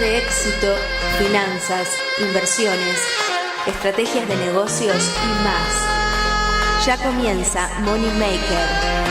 de éxito, finanzas, inversiones, estrategias de negocios y más. Ya comienza Money Maker.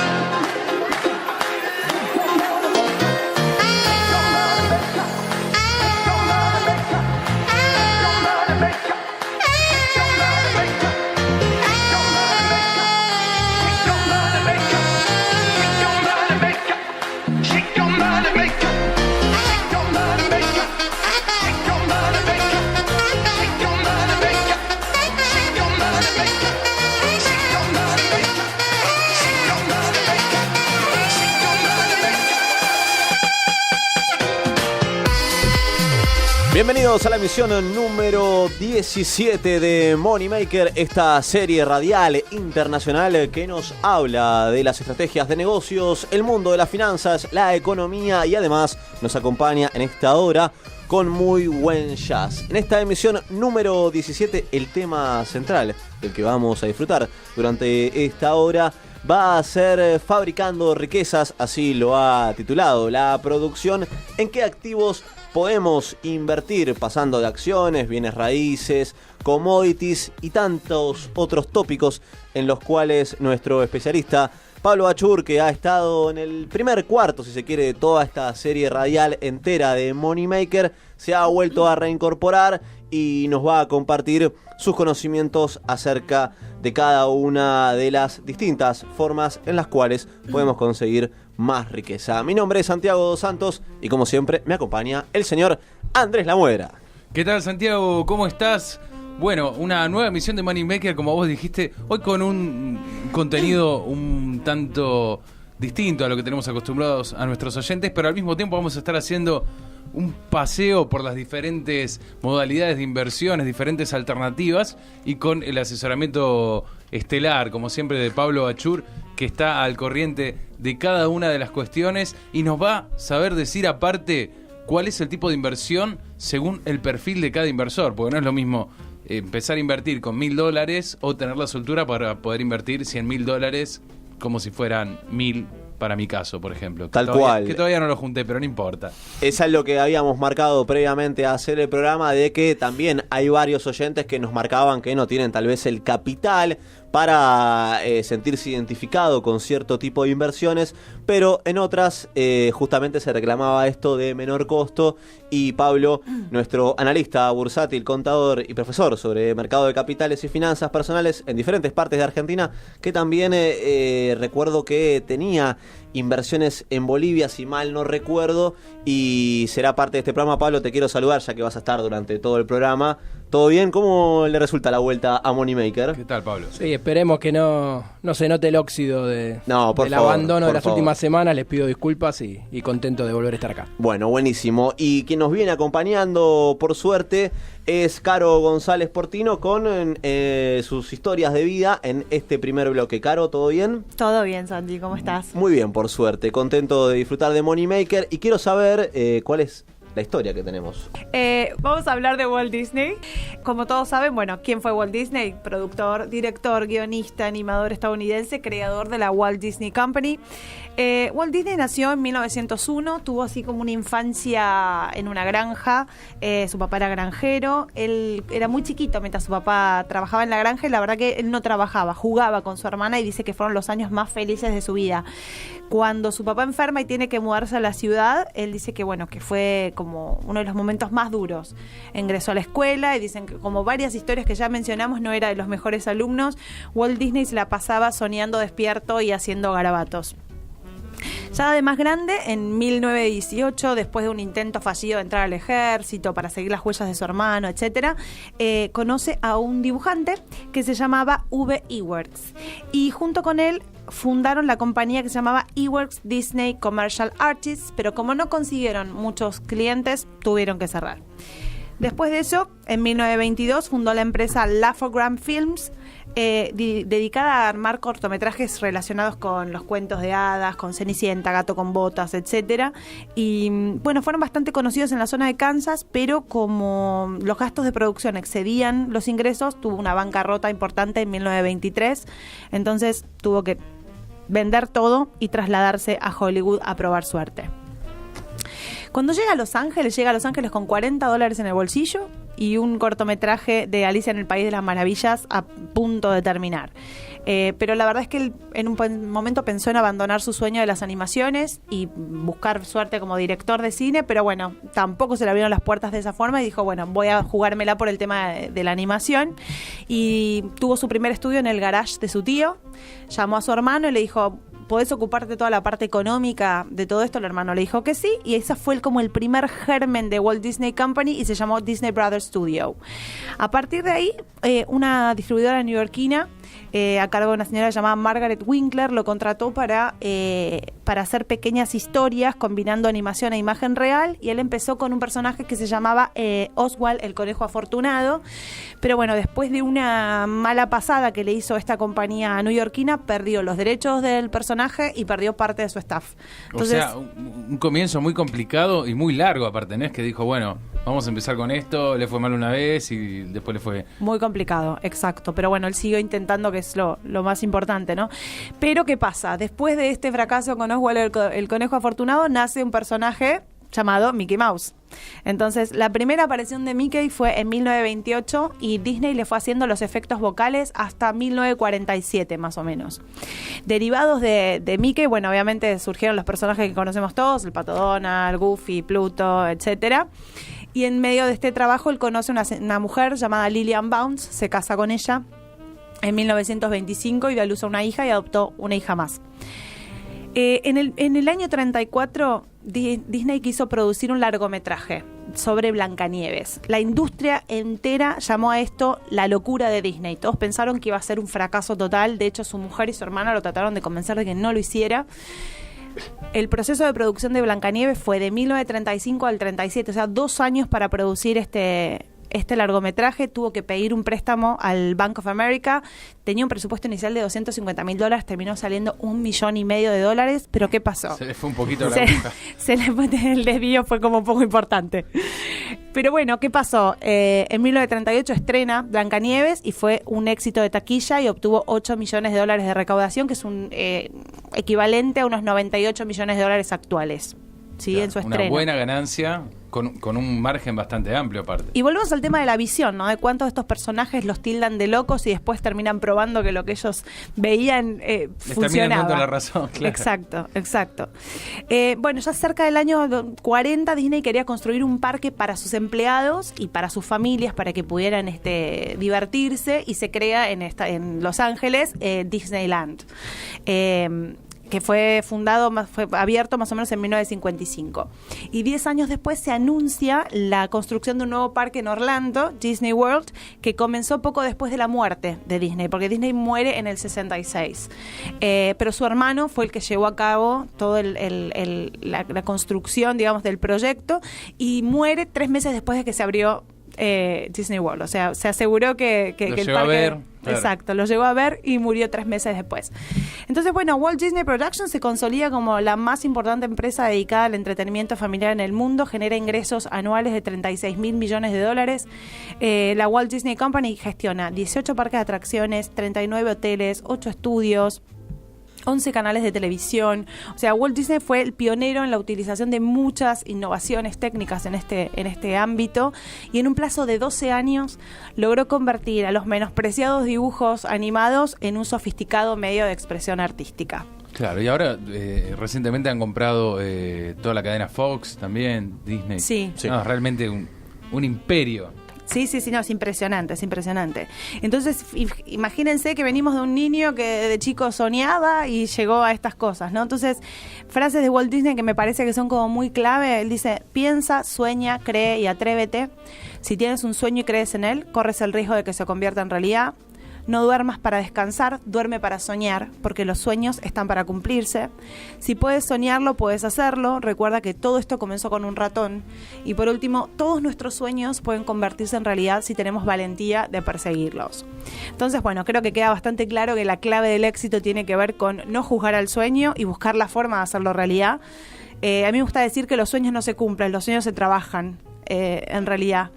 Bienvenidos a la emisión número 17 de Money Maker, esta serie radial internacional que nos habla de las estrategias de negocios, el mundo de las finanzas, la economía y además nos acompaña en esta hora con muy buen jazz. En esta emisión número 17, el tema central del que vamos a disfrutar durante esta hora va a ser Fabricando Riquezas, así lo ha titulado la producción. ¿En qué activos podemos invertir? Pasando de acciones, bienes raíces, commodities y tantos otros tópicos en los cuales nuestro especialista Pablo Achur, que ha estado en el primer cuarto, si se quiere, de toda esta serie radial entera de Money Maker, se ha vuelto a reincorporar y nos va a compartir sus conocimientos acerca de cada una de las distintas formas en las cuales podemos conseguir más riqueza. Mi nombre es Santiago Dos Santos y como siempre me acompaña el señor Andrés Lamuera. ¿Qué tal, Santiago? ¿Cómo estás? Bueno, una nueva emisión de Money Maker, como vos dijiste, hoy con un contenido un tanto distinto a lo que tenemos acostumbrados a nuestros oyentes, pero al mismo tiempo vamos a estar haciendo un paseo por las diferentes modalidades de inversiones, diferentes alternativas y con el asesoramiento estelar, como siempre, de Pablo Achur, que está al corriente de cada una de las cuestiones y nos va a saber decir aparte cuál es el tipo de inversión según el perfil de cada inversor, porque no es lo mismo empezar a invertir con $1.000 o tener la soltura para poder invertir $100.000 como si fueran 1.000 para mi caso, por ejemplo. Tal cual. Que todavía no lo junté, pero no importa. Es lo que habíamos marcado previamente a hacer el programa, de que también hay varios oyentes que nos marcaban que no tienen tal vez el capital para sentirse identificado con cierto tipo de inversiones, pero en otras justamente se reclamaba esto de menor costo y Pablo, nuestro analista bursátil, contador y profesor sobre mercado de capitales y finanzas personales en diferentes partes de Argentina, que también recuerdo que tenía inversiones en Bolivia, si mal no recuerdo, y será parte de este programa. Pablo, te quiero saludar ya que vas a estar durante todo el programa. ¿Todo bien? ¿Cómo le resulta la vuelta a Money Maker? ¿Qué tal, Pablo? Sí, esperemos que no se note el óxido del favor, abandono de las últimas semanas. Les pido disculpas y contento de volver a estar acá. Bueno, buenísimo. Y quien nos viene acompañando, por suerte, es Caro González Portino con sus historias de vida en este primer bloque. Caro, ¿todo bien? Todo bien, Santi, ¿cómo estás? Muy bien, por suerte. Contento de disfrutar de Money Maker y quiero saber cuál es la historia que tenemos. Vamos a hablar de Walt Disney. Como todos saben, bueno, ¿quién fue Walt Disney? Productor, director, guionista, animador estadounidense, creador de la Walt Disney Company. Walt Disney nació en 1901, tuvo así como una infancia en una granja. Su papá era granjero, él era muy chiquito mientras su papá trabajaba en la granja y la verdad que él no trabajaba, jugaba con su hermana y dice que fueron los años más felices de su vida. Cuando su papá enferma y tiene que mudarse a la ciudad, él dice que bueno, que fue como uno de los momentos más duros. Ingresó a la escuela y dicen que, como varias historias que ya mencionamos, no era de los mejores alumnos. Walt Disney se la pasaba soñando despierto y haciendo garabatos. Ya de más grande, en 1918, después de un intento fallido de entrar al ejército para seguir las huellas de su hermano, etc., conoce a un dibujante que se llamaba V. Iwerks. Y junto con él fundaron la compañía que se llamaba Iwerks Disney Commercial Artists, pero como no consiguieron muchos clientes, tuvieron que cerrar. Después de eso, en 1922 fundó la empresa Laugh-O-Gram Films, dedicada a armar cortometrajes relacionados con los cuentos de hadas, con Cenicienta, Gato con Botas, etcétera. Y bueno, fueron bastante conocidos en la zona de Kansas, pero como los gastos de producción excedían los ingresos, tuvo una bancarrota importante en 1923. Entonces tuvo que vender todo y trasladarse a Hollywood a probar suerte. Cuando llega a Los Ángeles con $40 en el bolsillo y un cortometraje de Alicia en el País de las Maravillas a punto de terminar. Pero la verdad es que él en un momento pensó en abandonar su sueño de las animaciones y buscar suerte como director de cine, pero bueno, tampoco se le abrieron las puertas de esa forma y dijo, bueno, voy a jugármela por el tema de la animación. Y tuvo su primer estudio en el garage de su tío, llamó a su hermano y le dijo, ¿podés ocuparte toda la parte económica de todo esto? El hermano le dijo que sí, y ese fue como el primer germen de Walt Disney Company y se llamó Disney Brothers Studio. A partir de ahí, una distribuidora neoyorquina a cargo de una señora llamada Margaret Winkler lo contrató para hacer pequeñas historias combinando animación e imagen real, y él empezó con un personaje que se llamaba Oswald el Conejo Afortunado, pero bueno, después de una mala pasada que le hizo esta compañía neoyorquina, perdió los derechos del personaje y perdió parte de su staff. Entonces, o sea, un comienzo muy complicado y muy largo aparte, ¿no? Es que dijo, bueno, vamos a empezar con esto, le fue mal una vez y después le fue... Muy complicado, exacto. Pero bueno, él siguió intentando, que es lo más importante, ¿no? Pero ¿qué pasa? Después de este fracaso con Oswald el Conejo Afortunado, nace un personaje llamado Mickey Mouse. Entonces, la primera aparición de Mickey fue en 1928 y Disney le fue haciendo los efectos vocales hasta 1947, más o menos. Derivados de Mickey, bueno, obviamente surgieron los personajes que conocemos todos, el Pato Donald, Goofy, Pluto, etcétera. Y en medio de este trabajo, él conoce una mujer llamada Lillian Bounce, se casa con ella en 1925 y da a luz a una hija y adoptó una hija más. En el año 34, Disney quiso producir un largometraje sobre Blancanieves. La industria entera llamó a esto la locura de Disney. Todos pensaron que iba a ser un fracaso total. De hecho, su mujer y su hermana lo trataron de convencer de que no lo hiciera. El proceso de producción de Blancanieves fue de 1935 al 37, o sea, 2 años para producir este largometraje. Tuvo que pedir un préstamo al Bank of America. Tenía un presupuesto inicial de $250,000, terminó saliendo $1,5 millones. Pero ¿qué pasó? Se le fue un poquito la aguja. El desvío fue como un poco importante. Pero bueno, ¿qué pasó? En 1938 estrena Blancanieves y fue un éxito de taquilla y obtuvo $8 millones de recaudación, que es un equivalente a unos $98 millones actuales. Sí, claro, en su una estreno. buena ganancia con un margen bastante amplio aparte. Y volvemos al tema de la visión, ¿no? De cuántos de estos personajes los tildan de locos y después terminan probando que lo que ellos veían funcionaba. Terminan dando la razón, claro. Exacto. Bueno, ya cerca del año 40, Disney quería construir un parque para sus empleados y para sus familias, para que pudieran divertirse, y se crea en Los Ángeles Disneyland. Que fue abierto más o menos en 1955. Y 10 años después se anuncia la construcción de un nuevo parque en Orlando, Disney World, que comenzó poco después de la muerte de Disney, porque Disney muere en el 66. Pero su hermano fue el que llevó a cabo toda la construcción, digamos, del proyecto, y muere 3 meses después de que se abrió Disney World. O sea, se aseguró que el llegó parque... a ver. Claro. Exacto, lo llegó a ver y murió 3 meses después. Entonces, bueno, Walt Disney Productions se consolida como la más importante empresa dedicada al entretenimiento familiar en el mundo, genera ingresos anuales de $36,000 millones. La Walt Disney Company gestiona 18 parques de atracciones, 39 hoteles, 8 estudios, 11 canales de televisión. O sea, Walt Disney fue el pionero en la utilización de muchas innovaciones técnicas en este ámbito, y en un plazo de 12 años logró convertir a los menospreciados dibujos animados en un sofisticado medio de expresión artística. Claro, y ahora recientemente han comprado toda la cadena Fox también, Disney. Sí. No, realmente un imperio. Sí, no, es impresionante. Entonces, imagínense que venimos de un niño que de chico soñaba y llegó a estas cosas, ¿no? Entonces, frases de Walt Disney que me parece que son como muy clave. Él dice: piensa, sueña, cree y atrévete. Si tienes un sueño y crees en él, corres el riesgo de que se convierta en realidad. No duermas para descansar, duerme para soñar, porque los sueños están para cumplirse. Si puedes soñarlo, puedes hacerlo. Recuerda que todo esto comenzó con un ratón. Y por último, todos nuestros sueños pueden convertirse en realidad si tenemos valentía de perseguirlos. Entonces, bueno, creo que queda bastante claro que la clave del éxito tiene que ver con no juzgar al sueño y buscar la forma de hacerlo realidad. A mí me gusta decir que los sueños no se cumplen, los sueños se trabajan, en realidad.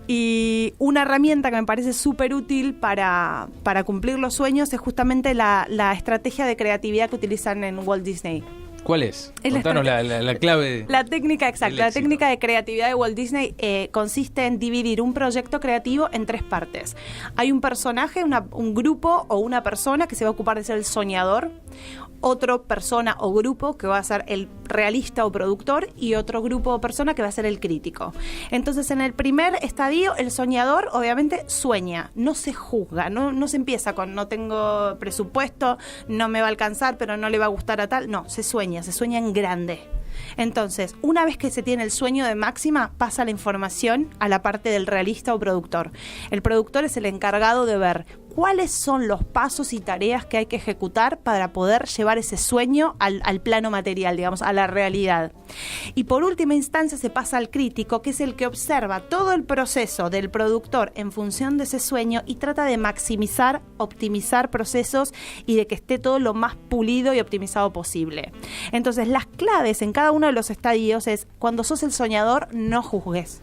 Y una herramienta que me parece súper útil para cumplir los sueños es justamente la estrategia de creatividad que utilizan en Walt Disney. ¿Cuál es? Es Contanos la clave. La técnica exacta, la técnica de creatividad de Walt Disney consiste en dividir un proyecto creativo en 3 partes. Hay un personaje, un grupo o una persona que se va a ocupar de ser el soñador, otro persona o grupo que va a ser el realista o productor y otro grupo o persona que va a ser el crítico. Entonces, en el primer estadio, el soñador obviamente sueña, no se juzga, no se empieza con no tengo presupuesto, no me va a alcanzar, pero no le va a gustar a tal. No, se sueña en grande. Entonces, una vez que se tiene el sueño de máxima, pasa la información a la parte del realista o productor. El productor es el encargado de ver cuáles son los pasos y tareas que hay que ejecutar para poder llevar ese sueño al plano material, digamos, a la realidad. Y por última instancia se pasa al crítico, que es el que observa todo el proceso del productor en función de ese sueño y trata de maximizar, optimizar procesos y de que esté todo lo más pulido y optimizado posible. Entonces, las claves en cada uno de los estadios es: cuando sos el soñador, no juzgues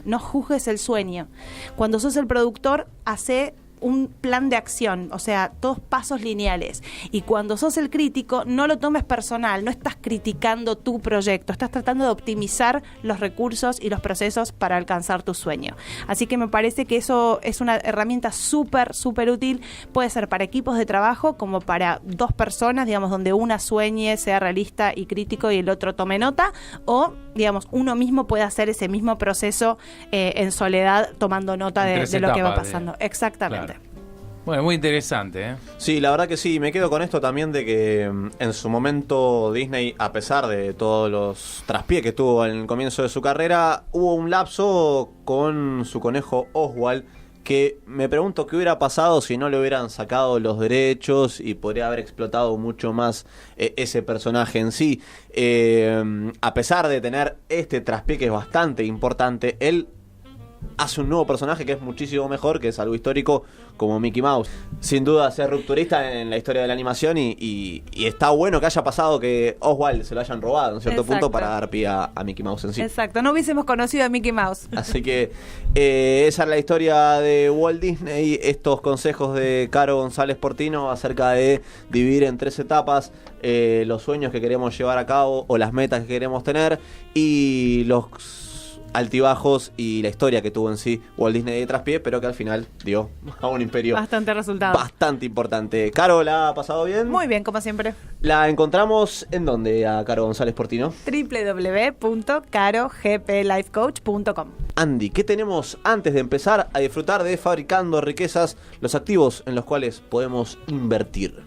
el sueño. Cuando sos el productor, hace un plan de acción, o sea, todos pasos lineales. Y cuando sos el crítico, no lo tomes personal, no estás criticando tu proyecto, estás tratando de optimizar los recursos y los procesos para alcanzar tu sueño. Así que me parece que eso es una herramienta súper útil. Puede ser para equipos de trabajo como para 2 personas, digamos, donde una sueñe, sea realista y crítico y el otro tome nota, o digamos, uno mismo puede hacer ese mismo proceso en soledad, tomando nota de lo que va pasando. Exactamente. Claro. Bueno, muy interesante, ¿eh? Sí, la verdad que sí. Me quedo con esto también de que en su momento Disney, a pesar de todos los traspiés que tuvo en el comienzo de su carrera, hubo un lapso con su conejo Oswald que me pregunto qué hubiera pasado si no le hubieran sacado los derechos y podría haber explotado mucho más ese personaje en sí. A pesar de tener este traspié que es bastante importante, él hace un nuevo personaje que es muchísimo mejor, que es algo histórico como Mickey Mouse. Sin duda ser rupturista en la historia de la animación y está bueno que haya pasado que Oswald se lo hayan robado en cierto punto para dar pie a Mickey Mouse en sí. Exacto, no hubiésemos conocido a Mickey Mouse. Así que esa es la historia de Walt Disney, estos consejos de Caro González Portino acerca de dividir en 3 etapas los sueños que queremos llevar a cabo o las metas que queremos tener y los altibajos y la historia que tuvo en sí Walt Disney de traspié, pero que al final dio a un imperio bastante importante. Caro, ¿la ha pasado bien? Muy bien, como siempre. ¿La encontramos en dónde a Caro González Portino? www.carogplifecoach.com. Andy, ¿qué tenemos antes de empezar a disfrutar de Fabricando Riquezas, los activos en los cuales podemos invertir?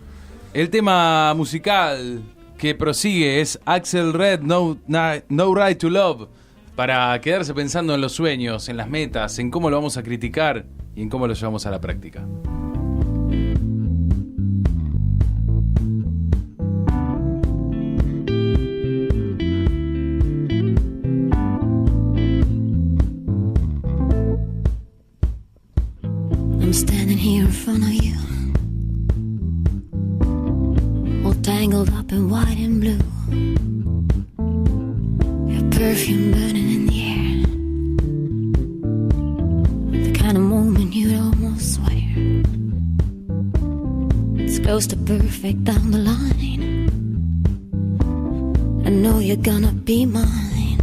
El tema musical que prosigue es Axel Red, No Right to Love, para quedarse pensando en los sueños, en las metas, en cómo lo vamos a criticar y en cómo lo llevamos a la práctica. I'm standing here in front of you, all tangled up in white and blue. Your perfume burning in the air, the kind of moment you'd almost swear it's close to perfect down the line. I know you're gonna be mine.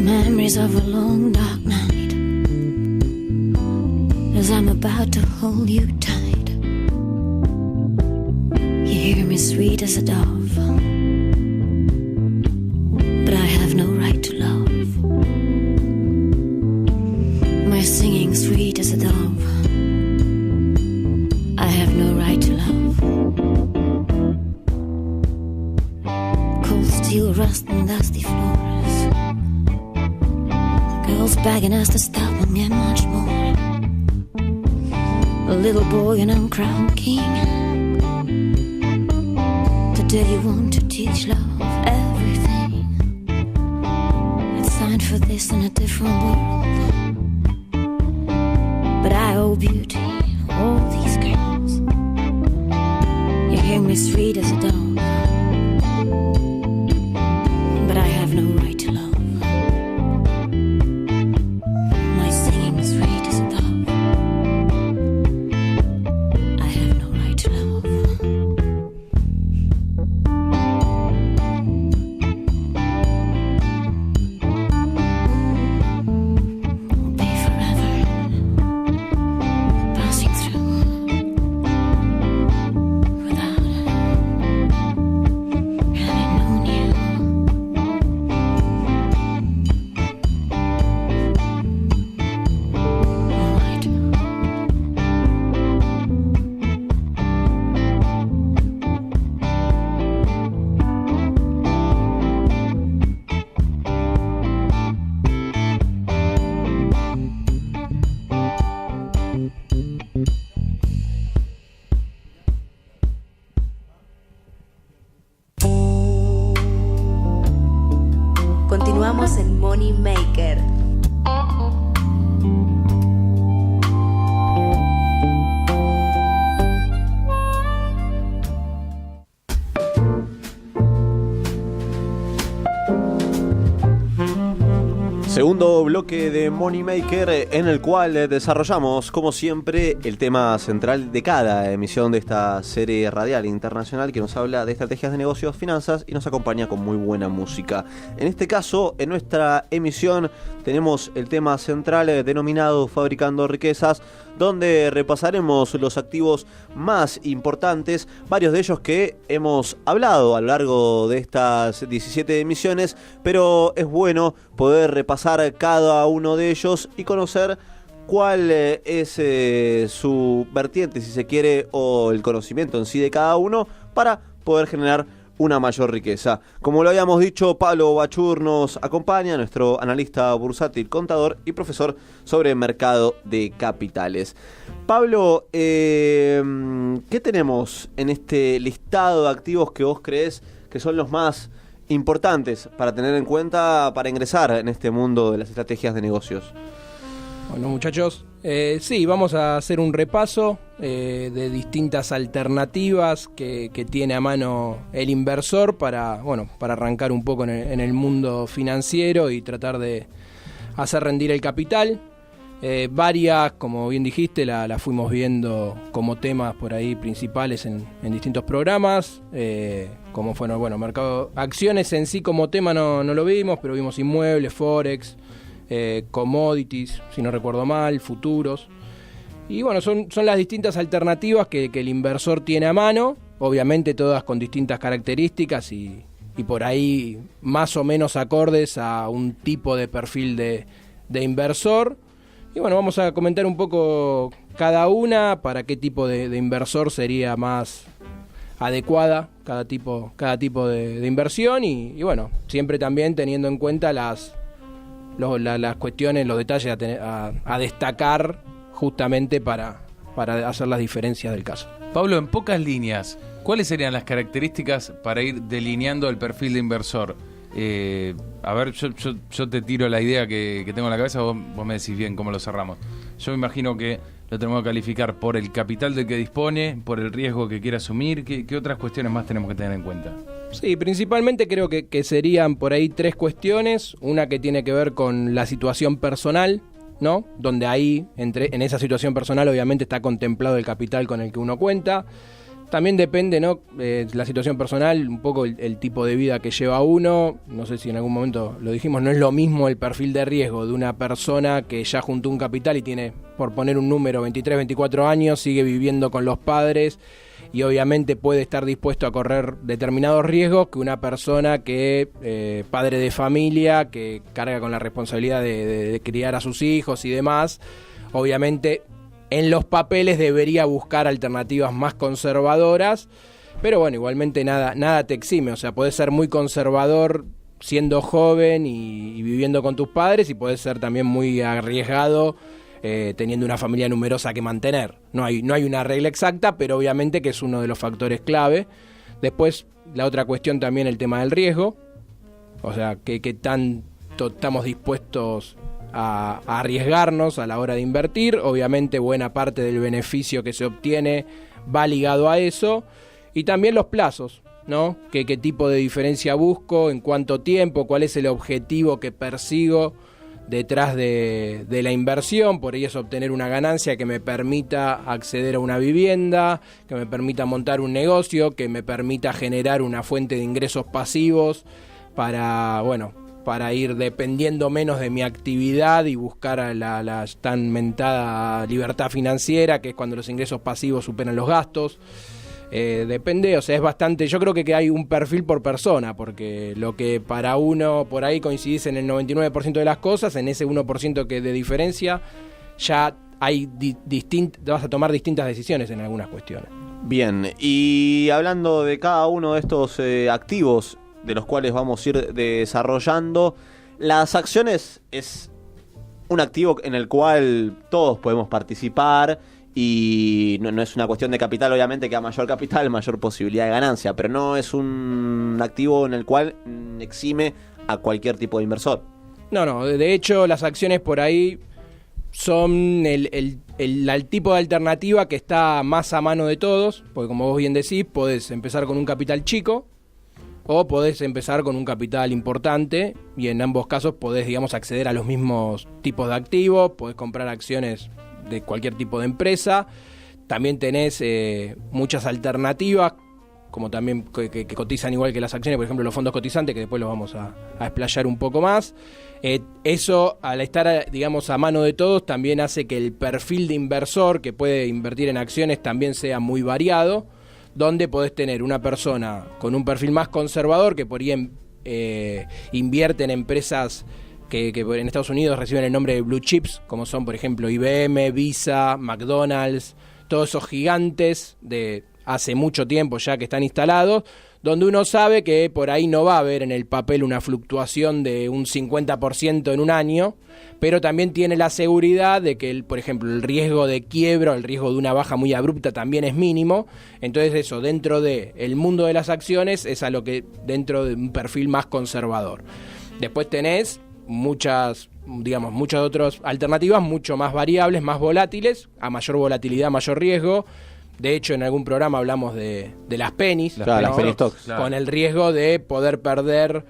Memories of a long dark night, as I'm about to hold you tight. You hear me sweet as a dove, but I have no right to love. My singing sweet as a dove, I have no right to love. Cold steel rust and dusty floors, girls begging us to stop and get much more. A little boy and I'm crowned king. Today you want to teach love everything. I'd sign for this in a different world, but I owe beauty all these girls. You hear me sweet as a dove, but I have no right to love. My singing sweet as a dove, I have no right to love. Maker. Segundo bloque de Money Maker, en el cual desarrollamos, como siempre, el tema central de cada emisión de esta serie radial internacional que nos habla de estrategias de negocios, finanzas y nos acompaña con muy buena música. En este caso, en nuestra emisión, tenemos el tema central denominado Fabricando Riquezas, donde repasaremos los activos más importantes, varios de ellos que hemos hablado a lo largo de estas 17 emisiones, pero es bueno poder repasar cada uno de ellos y conocer cuál es su vertiente, si se quiere, o el conocimiento en sí de cada uno para poder generar una mayor riqueza. Como lo habíamos dicho, Pablo Bachur nos acompaña, nuestro analista bursátil, contador y profesor sobre mercado de capitales. Pablo, ¿qué tenemos en este listado de activos que vos creés que son los más importantes para tener en cuenta para ingresar en este mundo de las estrategias de negocios? Bueno, muchachos, sí, vamos a hacer un repaso de distintas alternativas que tiene a mano el inversor para arrancar un poco en el mundo financiero y tratar de hacer rendir el capital. Varias, como bien dijiste, la fuimos viendo como temas por ahí principales en distintos programas, como fueron, mercado, acciones en sí como tema no lo vimos, pero vimos inmuebles, forex, commodities, si no recuerdo mal, futuros. Y bueno, son las distintas alternativas que el inversor tiene a mano, obviamente todas con distintas características y por ahí más o menos acordes a un tipo de perfil de inversor. Y bueno, vamos a comentar un poco cada una, para qué tipo de inversor sería más adecuada cada tipo de inversión y bueno, siempre también teniendo en cuenta las cuestiones, los detalles a destacar justamente para hacer las diferencias del caso. Pablo, en pocas líneas, ¿cuáles serían las características para ir delineando el perfil de inversor? A ver, yo te tiro la idea que tengo en la cabeza, vos me decís bien cómo lo cerramos. Yo me imagino que lo tenemos que calificar por el capital del que dispone, por el riesgo que quiere asumir. ¿Qué otras cuestiones más tenemos que tener en cuenta? Sí, principalmente creo que serían por ahí tres cuestiones. Una que tiene que ver con la situación personal, ¿no? Donde ahí, en esa situación personal, obviamente está contemplado el capital con el que uno cuenta. También depende, ¿no? La situación personal, un poco el tipo de vida que lleva uno. No sé si en algún momento lo dijimos, no es lo mismo el perfil de riesgo de una persona que ya juntó un capital y tiene, por poner un número, 23, 24 años, sigue viviendo con los padres y obviamente puede estar dispuesto a correr determinados riesgos que una persona que, padre de familia, que carga con la responsabilidad de criar a sus hijos y demás, obviamente en los papeles debería buscar alternativas más conservadoras, pero bueno, igualmente nada te exime, o sea, podés ser muy conservador siendo joven y viviendo con tus padres y podés ser también muy arriesgado teniendo una familia numerosa que mantener. No hay una regla exacta, pero obviamente que es uno de los factores clave. Después, la otra cuestión también, el tema del riesgo, o sea, qué tanto estamos dispuestos a arriesgarnos a la hora de invertir. Obviamente buena parte del beneficio que se obtiene va ligado a eso, y también los plazos, ¿no? ¿Qué tipo de diferencia busco? ¿En cuánto tiempo? ¿Cuál es el objetivo que persigo detrás de la inversión? Por ahí es obtener una ganancia que me permita acceder a una vivienda, que me permita montar un negocio, que me permita generar una fuente de ingresos pasivos para ir dependiendo menos de mi actividad y buscar a la tan mentada libertad financiera, que es cuando los ingresos pasivos superan los gastos. Depende, o sea, es bastante, yo creo que hay un perfil por persona, porque lo que para uno por ahí coincidís en el 99% de las cosas, en ese 1% que de diferencia ya hay vas a tomar distintas decisiones en algunas cuestiones. Bien, y hablando de cada uno de estos activos de los cuales vamos a ir desarrollando, las acciones es un activo en el cual todos podemos participar y no es una cuestión de capital, obviamente, que a mayor capital, mayor posibilidad de ganancia, pero no es un activo en el cual exime a cualquier tipo de inversor. No, de hecho las acciones por ahí son el tipo de alternativa que está más a mano de todos, porque como vos bien decís, podés empezar con un capital chico o podés empezar con un capital importante, y en ambos casos podés, digamos, acceder a los mismos tipos de activos, podés comprar acciones de cualquier tipo de empresa. También tenés muchas alternativas, como también que cotizan igual que las acciones, por ejemplo los fondos cotizantes, que después los vamos a explayar un poco más. Eso, al estar, digamos, a mano de todos, también hace que el perfil de inversor que puede invertir en acciones también sea muy variado, donde podés tener una persona con un perfil más conservador que por ahí invierte en empresas que en Estados Unidos reciben el nombre de blue chips, como son, por ejemplo, IBM, Visa, McDonald's, todos esos gigantes de hace mucho tiempo ya que están instalados, donde uno sabe que por ahí no va a haber en el papel una fluctuación de un 50% en un año, pero también tiene la seguridad de que, por ejemplo, el riesgo de quiebra, el riesgo de una baja muy abrupta también es mínimo. Entonces eso, dentro del mundo de las acciones, es a lo que dentro de un perfil más conservador. Después tenés muchas otras alternativas, mucho más variables, más volátiles, a mayor volatilidad, mayor riesgo. De hecho, en algún programa hablamos de las pennies, claro, las penny stocks, claro, con el riesgo de poder perder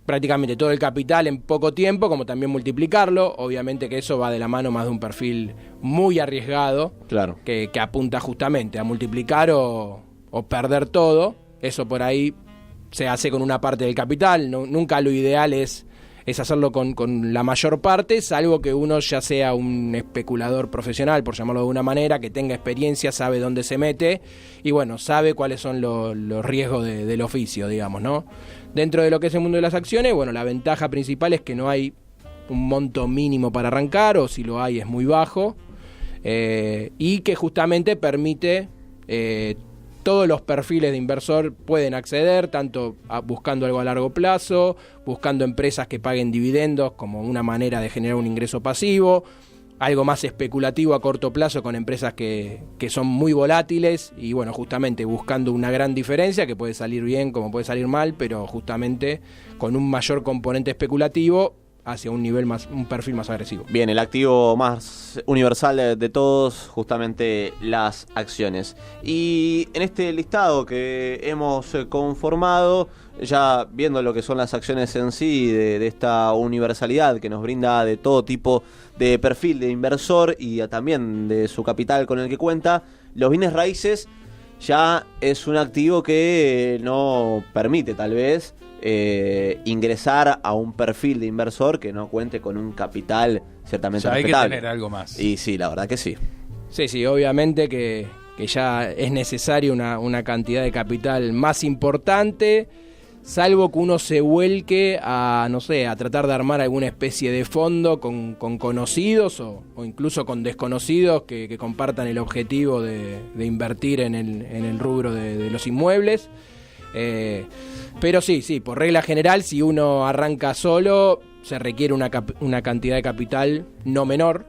prácticamente todo el capital en poco tiempo, como también multiplicarlo. Obviamente que eso va de la mano más de un perfil muy arriesgado, claro, que apunta justamente a multiplicar o perder todo. Eso por ahí se hace con una parte del capital. Nunca lo ideal es hacerlo con la mayor parte, salvo que uno ya sea un especulador profesional, por llamarlo de alguna manera, que tenga experiencia, sabe dónde se mete y bueno, sabe cuáles son los riesgos del oficio, digamos, ¿no? Dentro de lo que es el mundo de las acciones, bueno, la ventaja principal es que no hay un monto mínimo para arrancar, o si lo hay es muy bajo, y que justamente permite todos los perfiles de inversor pueden acceder, tanto buscando algo a largo plazo, buscando empresas que paguen dividendos como una manera de generar un ingreso pasivo, algo más especulativo a corto plazo con empresas que son muy volátiles y bueno, justamente buscando una gran diferencia que puede salir bien como puede salir mal, pero justamente con un mayor componente especulativo hacia un nivel más, un perfil más agresivo. Bien, el activo más universal de todos, justamente las acciones. Y en este listado que hemos conformado, ya viendo lo que son las acciones en sí, de esta universalidad que nos brinda de todo tipo de perfil de inversor y también de su capital con el que cuenta, los bienes raíces ya es un activo que no permite tal vez ingresar a un perfil de inversor que no cuente con un capital ciertamente respetable. Hay que tener algo más. Y sí, la verdad que sí. Sí, obviamente que ya es necesario una cantidad de capital más importante, salvo que uno se vuelque a, no sé, a tratar de armar alguna especie de fondo con conocidos o incluso con desconocidos que compartan el objetivo de invertir en el rubro de los inmuebles. Pero sí, por regla general, si uno arranca solo, se requiere una cantidad de capital no menor.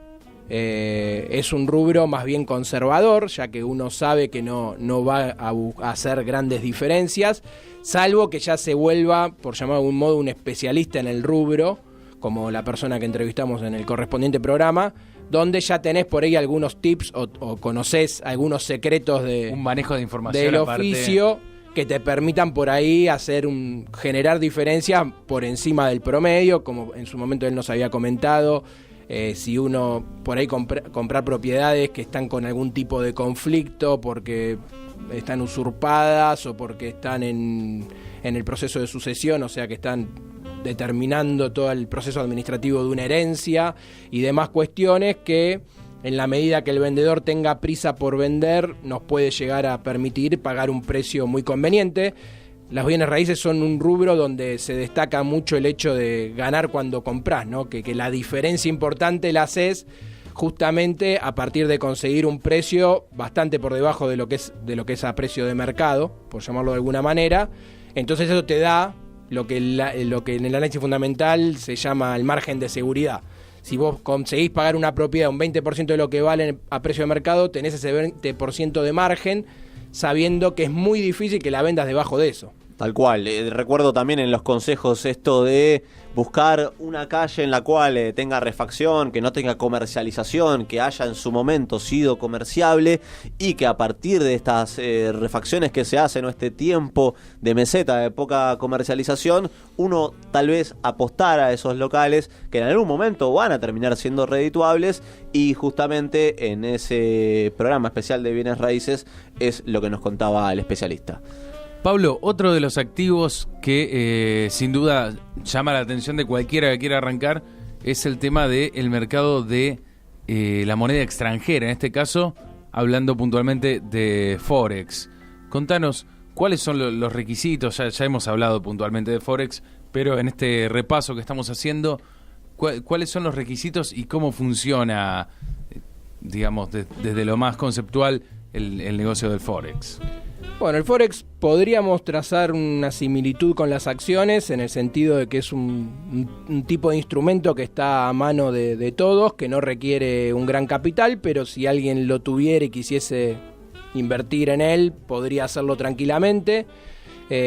Es un rubro más bien conservador, ya que uno sabe que no va a hacer grandes diferencias, salvo que ya se vuelva, por llamarlo de algún modo, un especialista en el rubro, como la persona que entrevistamos en el correspondiente programa, donde ya tenés por ahí algunos tips o conocés algunos secretos un manejo de información del aparte, oficio que te permitan por ahí generar diferencias por encima del promedio, como en su momento él nos había comentado. Si uno por ahí comprar propiedades que están con algún tipo de conflicto porque están usurpadas o porque están en el proceso de sucesión, o sea que están determinando todo el proceso administrativo de una herencia y demás cuestiones que en la medida que el vendedor tenga prisa por vender nos puede llegar a permitir pagar un precio muy conveniente. Las bienes raíces son un rubro donde se destaca mucho el hecho de ganar cuando comprás, ¿no? Que la diferencia importante la haces justamente a partir de conseguir un precio bastante por debajo de lo que es a precio de mercado, por llamarlo de alguna manera. Entonces eso te da lo que en el análisis fundamental se llama el margen de seguridad. Si vos conseguís pagar una propiedad un 20% de lo que vale a precio de mercado, tenés ese 20% de margen, sabiendo que es muy difícil que la vendas debajo de eso. Tal cual. Recuerdo también en los consejos esto de buscar una calle en la cual tenga refacción, que no tenga comercialización, que haya en su momento sido comerciable y que a partir de estas refacciones que se hacen o este tiempo de meseta de poca comercialización, uno tal vez apostara a esos locales que en algún momento van a terminar siendo redituables, y justamente en ese programa especial de bienes raíces es lo que nos contaba el especialista. Pablo, otro de los activos que sin duda llama la atención de cualquiera que quiera arrancar es el tema del mercado de la moneda extranjera, en este caso hablando puntualmente de Forex. Contanos, ¿cuáles son los requisitos? Ya hemos hablado puntualmente de Forex, pero en este repaso que estamos haciendo, ¿cuáles son los requisitos y cómo funciona, digamos, desde lo más conceptual el negocio del Forex? Bueno, el Forex podríamos trazar una similitud con las acciones en el sentido de que es un tipo de instrumento que está a mano de todos, que no requiere un gran capital, pero si alguien lo tuviera y quisiese invertir en él, podría hacerlo tranquilamente.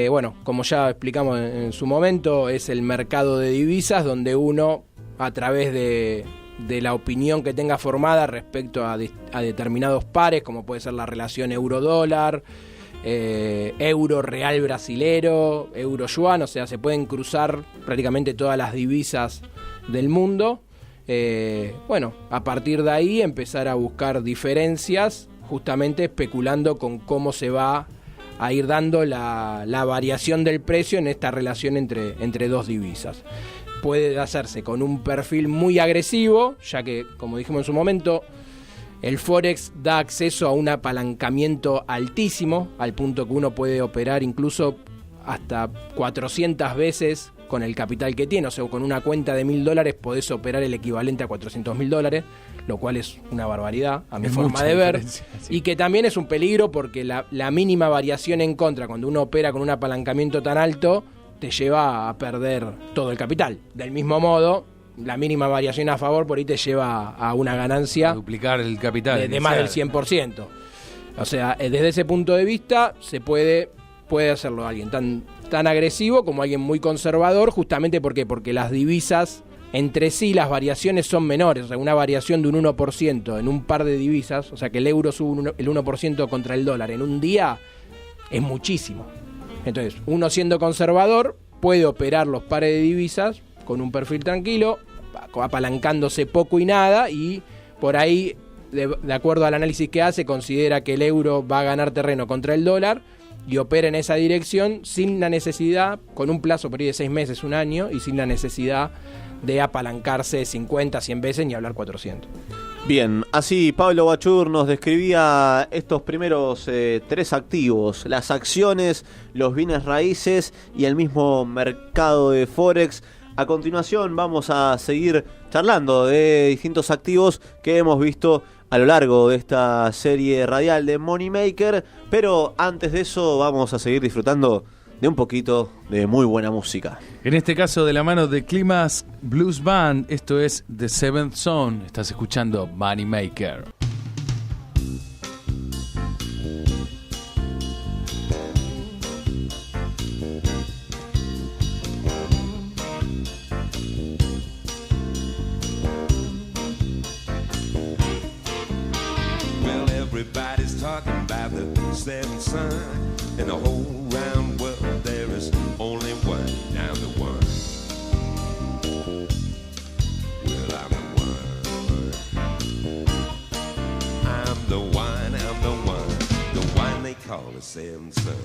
Bueno, como ya explicamos en su momento, es el mercado de divisas donde uno, a través de la opinión que tenga formada respecto a determinados pares, como puede ser la relación euro-dólar, euro-real brasilero, euro-yuan, o sea, se pueden cruzar prácticamente todas las divisas del mundo. Bueno, a partir de ahí empezar a buscar diferencias, justamente especulando con cómo se va a ir dando la variación del precio en esta relación entre dos divisas. Puede hacerse con un perfil muy agresivo, ya que, como dijimos en su momento, el Forex da acceso a un apalancamiento altísimo, al punto que uno puede operar incluso hasta 400 veces con el capital que tiene. O sea, con una cuenta de $1.000 podés operar el equivalente a $400.000, lo cual es una barbaridad a mi forma de ver. Sí. Y que también es un peligro porque la mínima variación en contra, cuando uno opera con un apalancamiento tan alto, te lleva a perder todo el capital. Del mismo modo, la mínima variación a favor por ahí te lleva a una ganancia, a duplicar el capital de más del 100%. O sea, desde ese punto de vista se puede hacerlo alguien tan agresivo como alguien muy conservador, justamente porque las divisas entre sí, las variaciones son menores. O sea, una variación de un 1% en un par de divisas, o sea que el euro sube el 1% contra el dólar en un día, es muchísimo. Entonces, uno siendo conservador puede operar los pares de divisas con un perfil tranquilo, apalancándose poco y nada, y por ahí, de acuerdo al análisis que hace, considera que el euro va a ganar terreno contra el dólar y opera en esa dirección sin la necesidad, con un plazo por ahí de 6 meses, un año, y sin la necesidad de apalancarse 50, 100 veces ni hablar 400. Bien, así Pablo Bachur nos describía estos primeros 3 activos: las acciones, los bienes raíces y el mismo mercado de Forex. A continuación vamos a seguir charlando de distintos activos que hemos visto a lo largo de esta serie radial de Money Maker, pero antes de eso vamos a seguir disfrutando de un poquito de muy buena música. En este caso de la mano de Climax Blues Band, esto es The Seventh Zone, estás escuchando Money Maker. Everybody's talking about the seventh son. In the whole round world there is only one. I'm the one. Well, I'm the one. I'm the one, I'm the one. The one they call the seventh son.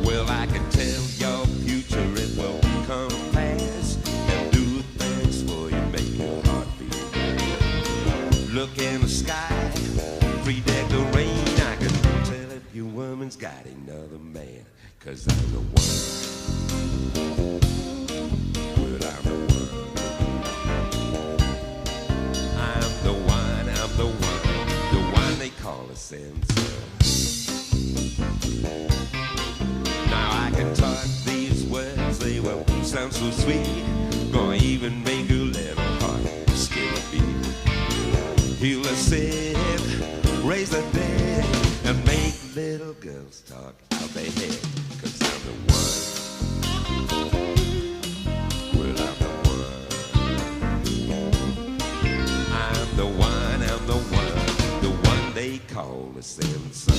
Well, I can tell your future, it will come to pass. And do things for you, make your heart beat. Look in the sky, predict the rain. I can tell if your woman's got another man, 'cause I'm the one. Well, I'm the one. I'm the one, I'm the one they call a Samson. Now I can talk these words, they will sound so sweet. Gonna even make your little heart skip a beat. Heal the sick, raise the dead, and make little girls talk out their head. 'Cause I'm the one. Well, I'm the one. I'm the one, I'm the one they call the seventh son.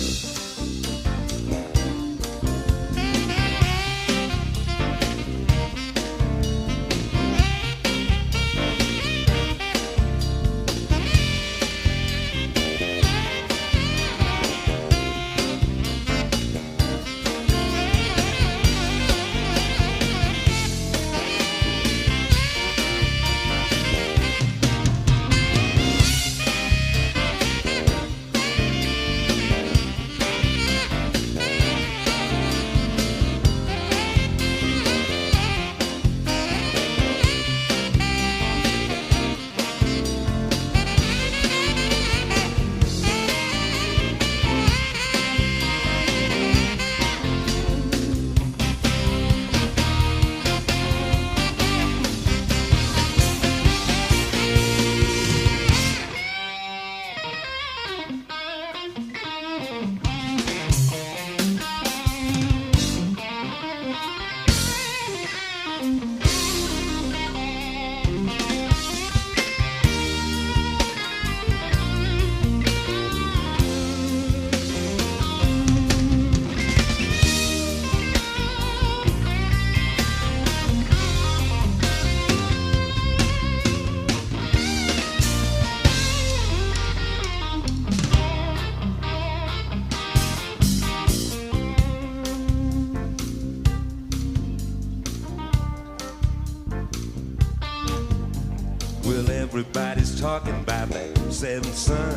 Well, everybody's talking about that seventh son.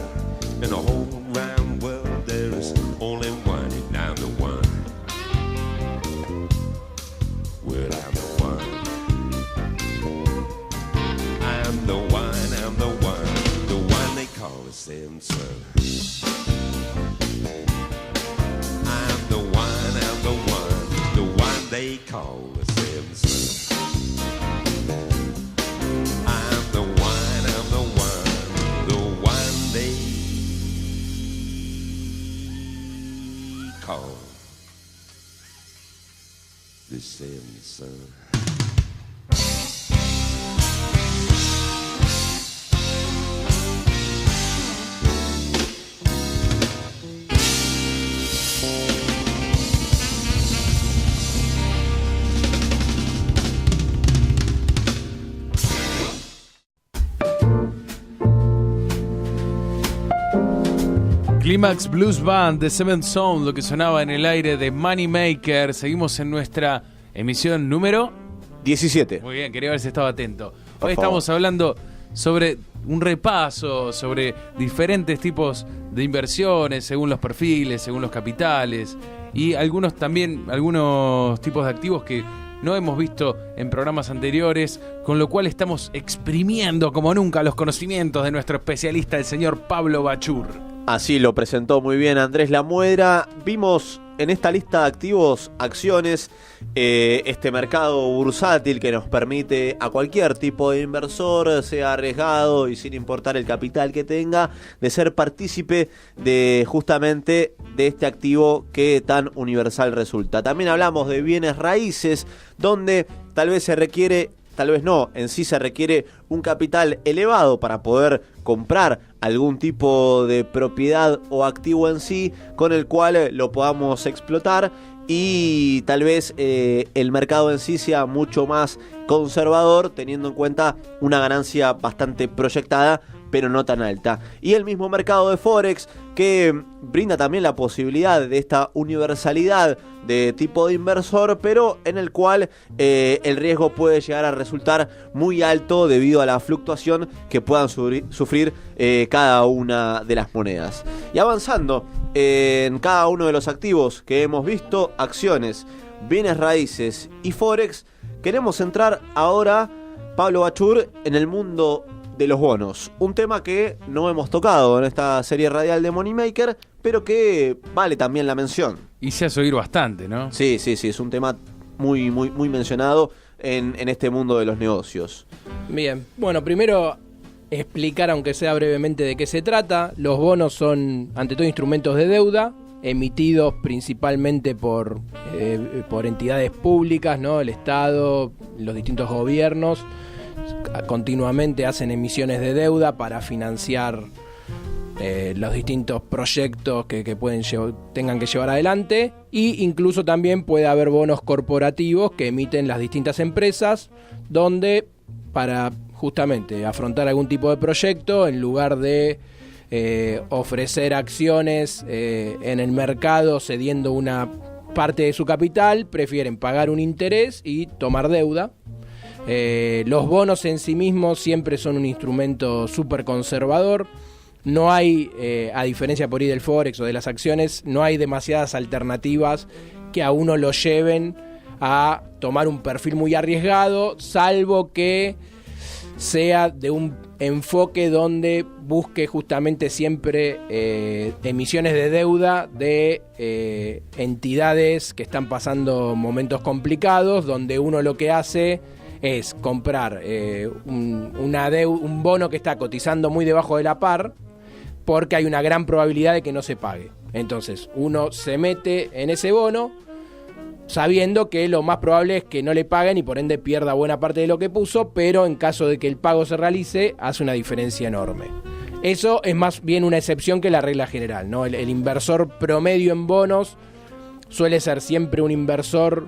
In the whole round world, there is only one, and I'm the one. Well, I'm the one. I'm the one, I'm the one they call the seventh son. I'm the one they call the seventh son. Call the seventh son. Climax Blues Band de Seventh Son, lo que sonaba en el aire de Moneymaker. Seguimos en nuestra emisión número 17. Muy bien, quería ver si estaba atento. Por Hoy favor. estamos hablando sobre un repaso, sobre diferentes tipos de inversiones, según los perfiles, según los capitales, y algunos tipos de activos que no hemos visto en programas anteriores, con lo cual estamos exprimiendo como nunca los conocimientos de nuestro especialista, el señor Pablo Bachur. Así lo presentó muy bien Andrés Lamuedra. Vimos en esta lista de activos, acciones, este mercado bursátil que nos permite a cualquier tipo de inversor, sea arriesgado y sin importar el capital que tenga, de ser partícipe de justamente de este activo que tan universal resulta. También hablamos de bienes raíces, donde tal vez se requiere, tal vez no, en sí se requiere un capital elevado para poder comprar algún tipo de propiedad o activo en sí con el cual lo podamos explotar, y tal vez el mercado en sí sea mucho más conservador, teniendo en cuenta una ganancia bastante proyectada pero no tan alta. Y el mismo mercado de Forex, que brinda también la posibilidad de esta universalidad de tipo de inversor, pero en el cual el riesgo puede llegar a resultar muy alto debido a la fluctuación que puedan sufrir cada una de las monedas. Y avanzando en cada uno de los activos que hemos visto, acciones, bienes raíces y Forex, queremos entrar ahora, Pablo Bachur, en el mundo de los bonos, un tema que no hemos tocado en esta serie radial de Moneymaker, pero que vale también la mención. Y se hace oír bastante, ¿no? Sí, es un tema muy mencionado en este mundo de los negocios. Bien, bueno, primero explicar, aunque sea brevemente, de qué se trata. Los bonos son, ante todo, instrumentos de deuda, emitidos principalmente por entidades públicas, ¿no? El Estado, los distintos gobiernos, continuamente hacen emisiones de deuda para financiar los distintos proyectos que tengan que llevar adelante, y incluso también puede haber bonos corporativos que emiten las distintas empresas, donde para justamente afrontar algún tipo de proyecto, en lugar de ofrecer acciones en el mercado cediendo una parte de su capital, prefieren pagar un interés y tomar deuda. Los bonos en sí mismos siempre son un instrumento súper conservador. No hay, a diferencia por ahí del Forex o de las acciones, no hay demasiadas alternativas que a uno lo lleven a tomar un perfil muy arriesgado, salvo que sea de un enfoque donde busque justamente siempre emisiones de deuda de entidades que están pasando momentos complicados, donde uno lo que hace es comprar un bono que está cotizando muy debajo de la par, porque hay una gran probabilidad de que no se pague. Entonces uno se mete en ese bono sabiendo que lo más probable es que no le paguen y por ende pierda buena parte de lo que puso, pero en caso de que el pago se realice, hace una diferencia enorme. Eso es más bien una excepción que la regla general, ¿no? El inversor promedio en bonos suele ser siempre un inversor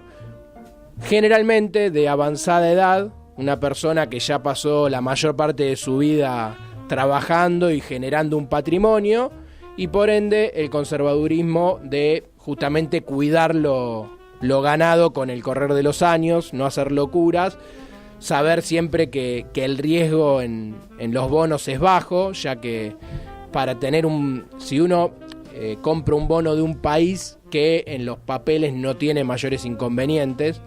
generalmente de avanzada edad, una persona que ya pasó la mayor parte de su vida trabajando y generando un patrimonio, y por ende el conservadurismo de justamente cuidar lo ganado con el correr de los años, no hacer locuras, saber siempre que el riesgo en los bonos es bajo, ya que para tener si uno compra un bono de un país que en los papeles no tiene mayores inconvenientes,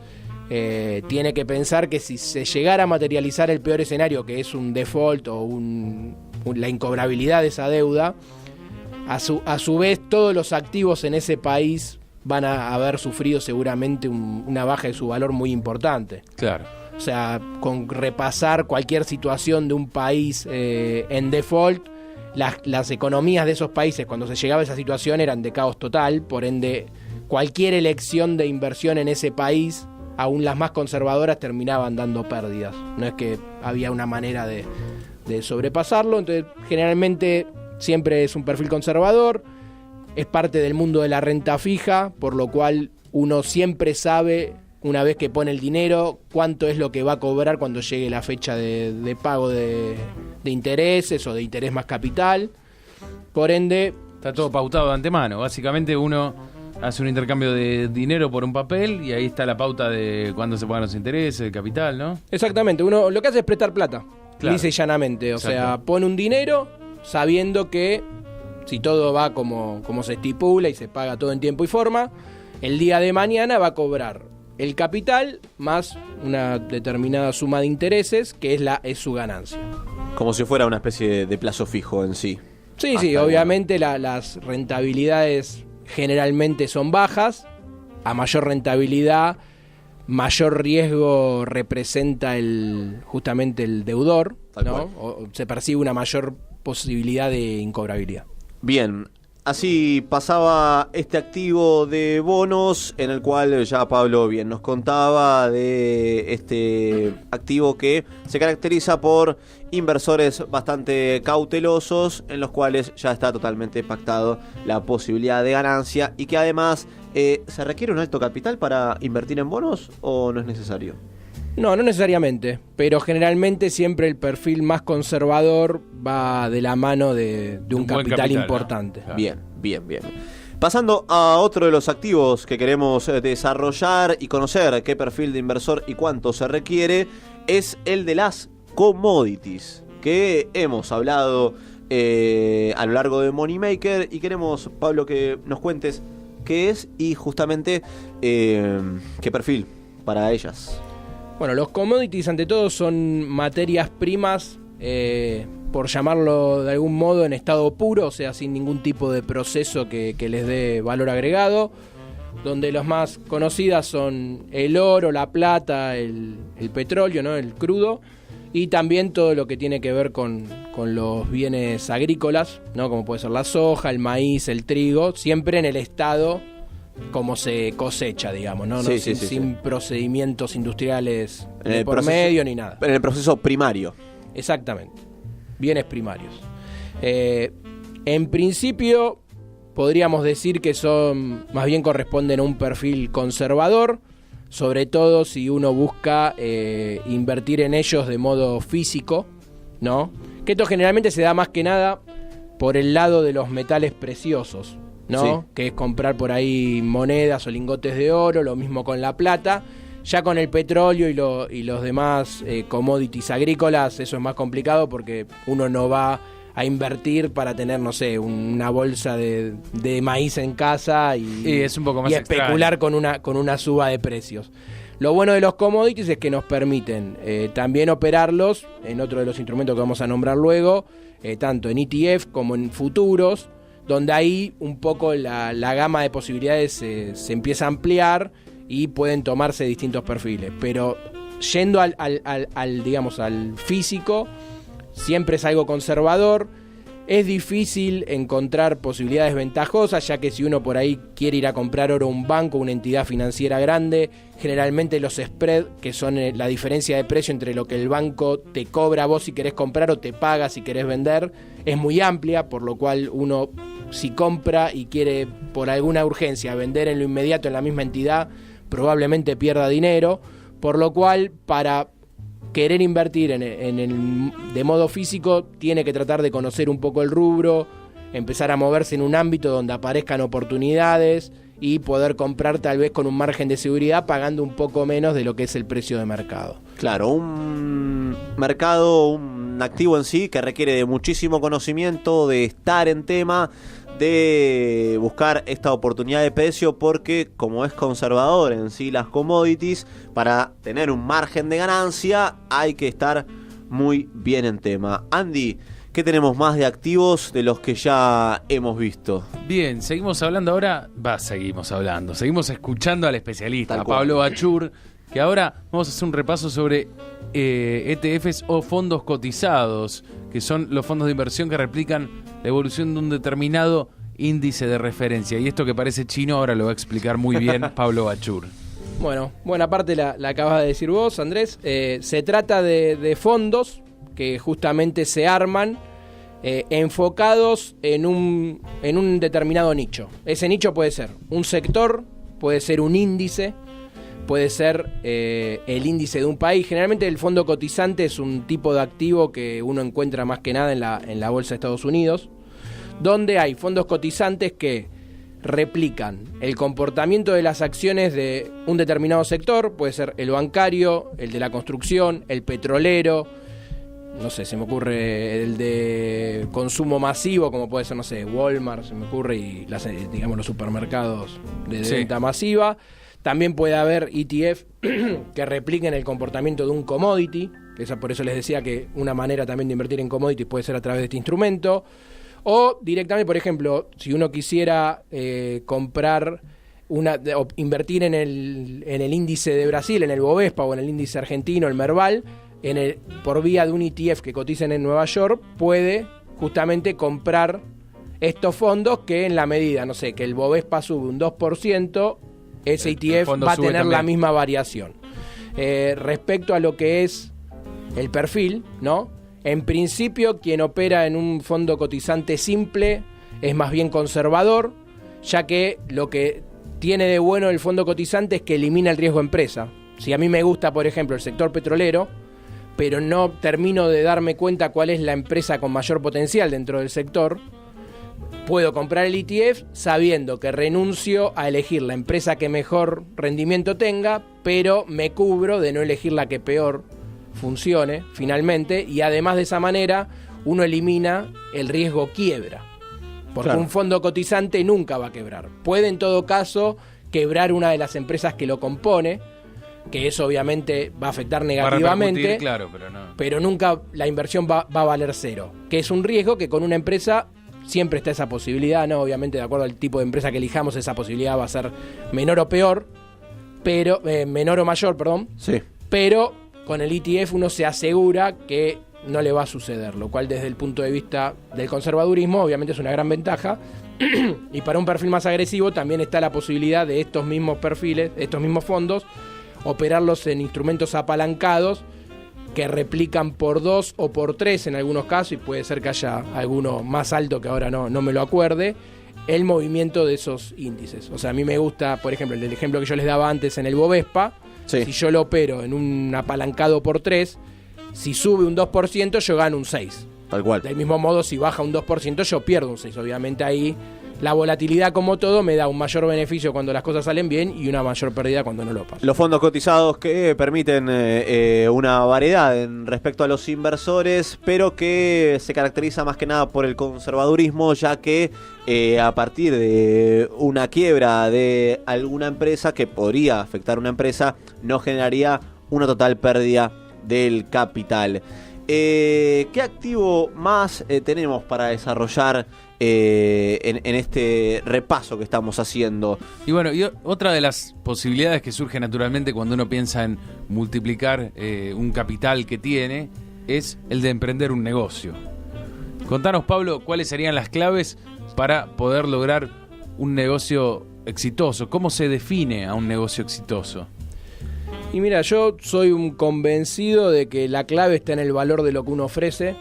tiene que pensar que si se llegara a materializar el peor escenario, que es un default o la incobrabilidad de esa deuda, a su vez todos los activos en ese país van a haber sufrido seguramente una baja de su valor muy importante. Claro. O sea, con repasar cualquier situación de un país en default, las economías de esos países cuando se llegaba a esa situación eran de caos total, por ende cualquier elección de inversión en ese país, aún las más conservadoras, terminaban dando pérdidas. No es que había una manera de sobrepasarlo. Entonces generalmente siempre es un perfil conservador, es parte del mundo de la renta fija, por lo cual uno siempre sabe, una vez que pone el dinero, cuánto es lo que va a cobrar cuando llegue la fecha de pago de intereses o de interés más capital. Por ende, está todo pautado de antemano. Básicamente uno hace un intercambio de dinero por un papel y ahí está la pauta de cuándo se pagan los intereses, el capital, ¿no? Exactamente, uno lo que hace es prestar plata, claro, lisa y llanamente. O exacto, sea, pone un dinero sabiendo que si todo va como se estipula y se paga todo en tiempo y forma, el día de mañana va a cobrar el capital más una determinada suma de intereses, que es su ganancia. Como si fuera una especie de plazo fijo en sí. Sí, sí, obviamente las rentabilidades generalmente son bajas. A mayor rentabilidad, mayor riesgo representa justamente el deudor, ¿no? O se percibe una mayor posibilidad de incobrabilidad. Bien, así pasaba este activo de bonos, en el cual ya Pablo bien nos contaba de este activo que se caracteriza por inversores bastante cautelosos, en los cuales ya está totalmente pactado la posibilidad de ganancia, y que además ¿se requiere un alto capital para invertir en bonos o no es necesario? No necesariamente, pero generalmente siempre el perfil más conservador va de la mano de un capital importante, ¿no? Claro. Bien. Pasando a otro de los activos que queremos desarrollar y conocer qué perfil de inversor y cuánto se requiere, es el de las commodities, que hemos hablado a lo largo de Money Maker, y queremos, Pablo, que nos cuentes qué es y justamente qué perfil para ellas. Bueno, los commodities ante todo son materias primas, por llamarlo de algún modo, en estado puro, o sea, sin ningún tipo de proceso que les dé valor agregado, donde las más conocidas son el oro, la plata, el petróleo, ¿no? El crudo, y también todo lo que tiene que ver con los bienes agrícolas, ¿no? Como puede ser la soja, el maíz, el trigo, siempre en el estado como se cosecha, digamos, ¿no? Sí, Sin procedimientos industriales En por medio ni nada. En el proceso primario. Exactamente, bienes primarios. En principio podríamos decir que son, más bien corresponden a un perfil conservador, sobre todo si uno busca invertir en ellos de modo físico, ¿no? Que esto generalmente se da más que nada por el lado de los metales preciosos, ¿no? Sí. Que es comprar por ahí monedas o lingotes de oro, lo mismo con la plata. Ya con el petróleo y los demás commodities agrícolas, eso es más complicado porque uno no va a invertir para tener, no sé, una bolsa de maíz en casa y es un poco más especular con una suba de precios. Lo bueno de los commodities es que nos permiten también operarlos en otro de los instrumentos que vamos a nombrar luego, tanto en ETF como en futuros, donde ahí un poco la gama de posibilidades se empieza a ampliar y pueden tomarse distintos perfiles. Pero yendo digamos, al físico, siempre es algo conservador. Es difícil encontrar posibilidades ventajosas, ya que si uno por ahí quiere ir a comprar oro a un banco o una entidad financiera grande, generalmente los spread, que son la diferencia de precio entre lo que el banco te cobra a vos si querés comprar o te paga si querés vender, es muy amplia, por lo cual uno, si compra y quiere por alguna urgencia vender en lo inmediato en la misma entidad, probablemente pierda dinero, por lo cual para querer invertir de modo físico tiene que tratar de conocer un poco el rubro, empezar a moverse en un ámbito donde aparezcan oportunidades y poder comprar tal vez con un margen de seguridad pagando un poco menos de lo que es el precio de mercado. Claro, un mercado, un activo en sí que requiere de muchísimo conocimiento, de estar en tema, de buscar esta oportunidad de precio, porque como es conservador en sí las commodities, para tener un margen de ganancia hay que estar muy bien en tema. Andy, ¿qué tenemos más de activos de los que ya hemos visto? Bien, seguimos escuchando al especialista, Tal a cual. Pablo Bachur, que ahora vamos a hacer un repaso sobre ETFs o fondos cotizados, que son los fondos de inversión que replican la evolución de un determinado índice de referencia. Y esto que parece chino ahora lo va a explicar muy bien Pablo Bachur. Bueno, buena parte la acabas de decir vos, Andrés. Se trata de fondos que justamente se arman enfocados en un determinado nicho. Ese nicho puede ser un sector, puede ser un índice, puede ser el índice de un país. Generalmente el fondo cotizante es un tipo de activo que uno encuentra más que nada en la bolsa de Estados Unidos, donde hay fondos cotizantes que replican el comportamiento de las acciones de un determinado sector. Puede ser el bancario, el de la construcción, el petrolero, no sé, se me ocurre el de consumo masivo, como puede ser, no sé, Walmart, se me ocurre, y digamos los supermercados de venta masiva. También puede haber ETF que repliquen el comportamiento de un commodity, por eso les decía que una manera también de invertir en commodities puede ser a través de este instrumento. O directamente, por ejemplo, si uno quisiera comprar o invertir en el índice de Brasil, en el Bovespa, o en el índice argentino, el Merval, por vía de un ETF que coticen en Nueva York, puede justamente comprar estos fondos que en la medida, no sé, que el Bovespa sube un 2%, ese ETF va a tener también la misma variación. Respecto a lo que es el perfil, ¿no? En principio, quien opera en un fondo cotizante simple es más bien conservador, ya que lo que tiene de bueno el fondo cotizante es que elimina el riesgo empresa. Si a mí me gusta, por ejemplo, el sector petrolero, pero no termino de darme cuenta cuál es la empresa con mayor potencial dentro del sector, puedo comprar el ETF sabiendo que renuncio a elegir la empresa que mejor rendimiento tenga, pero me cubro de no elegir la que peor funcione finalmente, y además de esa manera uno elimina el riesgo quiebra, porque claro, un fondo cotizante nunca va a quebrar. Puede en todo caso quebrar una de las empresas que lo compone, que eso obviamente va a afectar negativamente, claro, pero nunca la inversión va a valer cero, que es un riesgo que con una empresa siempre está esa posibilidad, ¿no? Obviamente de acuerdo al tipo de empresa que elijamos, esa posibilidad va a ser menor o mayor, Sí. pero con el ETF uno se asegura que no le va a suceder, lo cual desde el punto de vista del conservadurismo obviamente es una gran ventaja. Y para un perfil más agresivo también está la posibilidad de estos mismos perfiles, estos mismos fondos, operarlos en instrumentos apalancados que replican por 2 o por 3 en algunos casos, y puede ser que haya alguno más alto que ahora no me lo acuerde, el movimiento de esos índices. O sea, a mí me gusta, por ejemplo, el ejemplo que yo les daba antes en el Bovespa, Sí. si yo lo opero en un apalancado por 3, si sube un 2%, yo gano un 6%. Tal cual. Del mismo modo, si baja un 2%, yo pierdo un 6%. Obviamente ahí la volatilidad, como todo, me da un mayor beneficio cuando las cosas salen bien y una mayor pérdida cuando no lo pasa. Los fondos cotizados que permiten una variedad en respecto a los inversores, pero que se caracteriza más que nada por el conservadurismo, ya que a partir de una quiebra de alguna empresa que podría afectar a una empresa, no generaría una total pérdida del capital. ¿Qué activo más tenemos para desarrollar en este repaso que estamos haciendo? Y bueno, y otra de las posibilidades que surge naturalmente cuando uno piensa en multiplicar un capital que tiene es el de emprender un negocio. Contanos, Pablo, cuáles serían las claves para poder lograr un negocio exitoso. ¿Cómo se define a un negocio exitoso? Y mira, yo soy un convencido de que la clave está en el valor de lo que uno ofrece.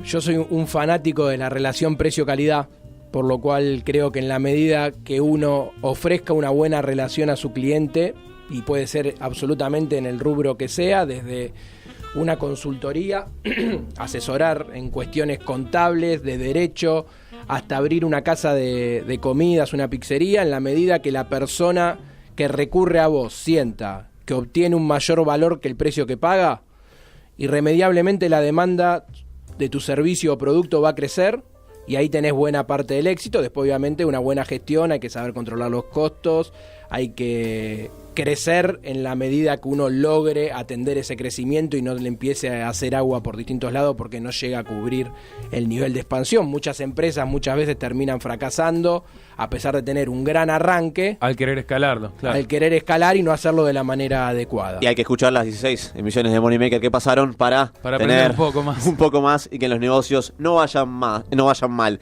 Yo soy un fanático de la relación precio-calidad, por lo cual creo que en la medida que uno ofrezca una buena relación a su cliente, y puede ser absolutamente en el rubro que sea, desde una consultoría, asesorar en cuestiones contables, de derecho, hasta abrir una casa de comidas, una pizzería, en la medida que la persona que recurre a vos sienta que obtiene un mayor valor que el precio que paga, irremediablemente la demanda de tu servicio o producto va a crecer, y ahí tenés buena parte del éxito. Después, obviamente, una buena gestión, hay que saber controlar los costos, hay que crecer en la medida que uno logre atender ese crecimiento y no le empiece a hacer agua por distintos lados porque no llega a cubrir el nivel de expansión. Muchas empresas muchas veces terminan fracasando a pesar de tener un gran arranque. Al querer escalarlo, claro. Al querer escalar y no hacerlo de la manera adecuada. Y hay que escuchar las 16 emisiones de Moneymaker que pasaron para aprender tener un poco más y que los negocios no vayan mal.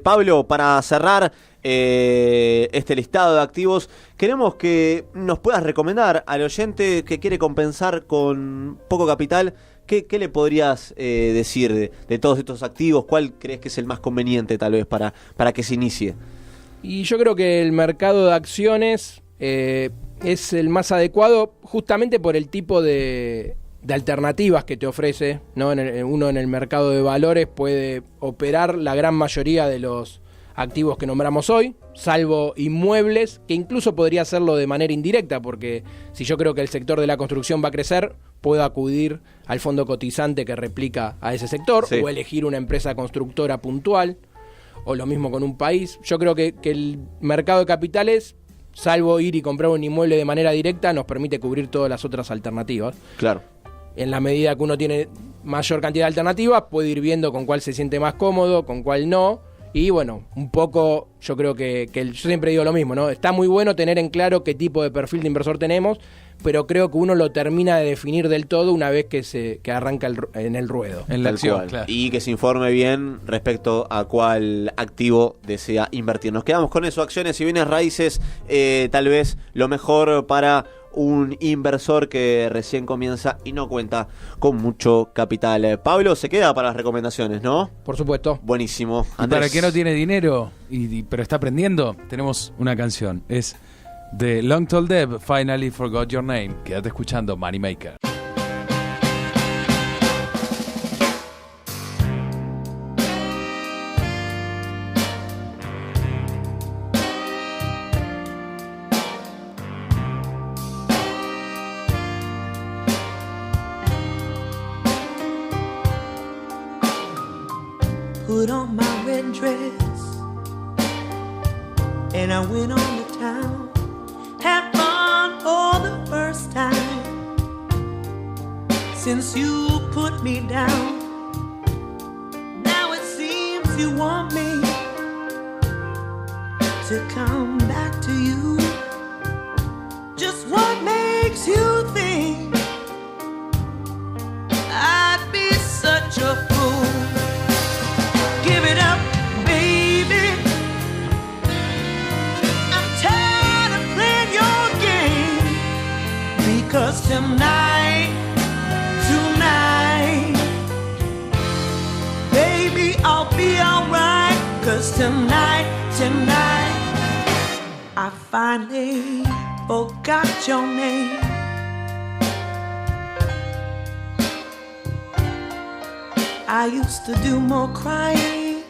Pablo, para cerrar este listado de activos, queremos que nos puedas recomendar al oyente que quiere compensar con poco capital. ¿Qué le podrías decir de todos estos activos? ¿Cuál crees que es el más conveniente tal vez para que se inicie? Y yo creo que el mercado de acciones es el más adecuado justamente por el tipo de alternativas que te ofrece, ¿no? Uno en el mercado de valores puede operar la gran mayoría de los activos que nombramos hoy, salvo inmuebles, que incluso podría hacerlo de manera indirecta, porque si yo creo que el sector de la construcción va a crecer, puedo acudir al fondo cotizante que replica a ese sector, sí, o elegir una empresa constructora puntual, o lo mismo con un país. Yo creo que el mercado de capitales, salvo ir y comprar un inmueble de manera directa, nos permite cubrir todas las otras alternativas. Claro. En la medida que uno tiene mayor cantidad de alternativas, puede ir viendo con cuál se siente más cómodo, con cuál no. Y bueno, un poco yo creo que yo siempre digo lo mismo, ¿no? Está muy bueno tener en claro qué tipo de perfil de inversor tenemos, pero creo que uno lo termina de definir del todo una vez que arranca en el ruedo. En la Tal acción, cual. claro. Y que se informe bien respecto a cuál activo desea invertir. Nos quedamos con eso, acciones y bienes raíces, tal vez lo mejor para un inversor que recién comienza y no cuenta con mucho capital. Pablo, se queda para las recomendaciones, ¿no? Por supuesto. Buenísimo. Y para el que no tiene dinero, pero está aprendiendo, tenemos una canción. Es de Long Tall Deb, Finally Forgot Your Name. Quédate escuchando Moneymaker. Put on my red dress and I went on to town. Had fun for the first time since you put me down. Now it seems you want me to come back to you. Just what makes you think tonight, tonight. Baby, I'll be alright, 'cause tonight, tonight, I finally forgot your name. I used to do more crying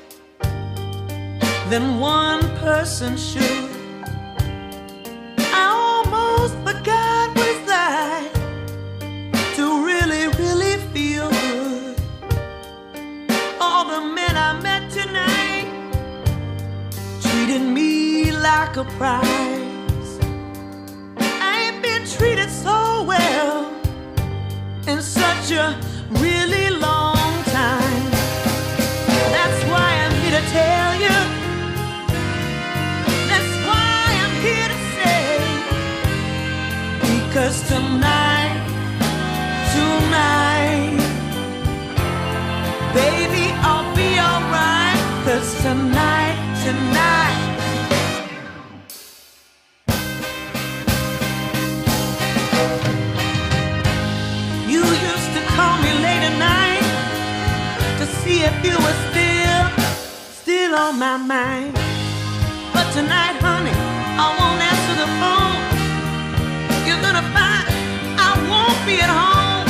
than one person should. I almost forgot what it's like to really, really feel good. All the men I met tonight treated me like a prize. I ain't been treated so well in such a really long time. That's why I'm here to tell you. That's why I'm here to say. Because tonight, tonight, baby, I'll be alright. 'Cause tonight, tonight, you used to call me late at night to see if you were still on my mind. But tonight, honey, I won't answer the phone. You're gonna find I won't be at home.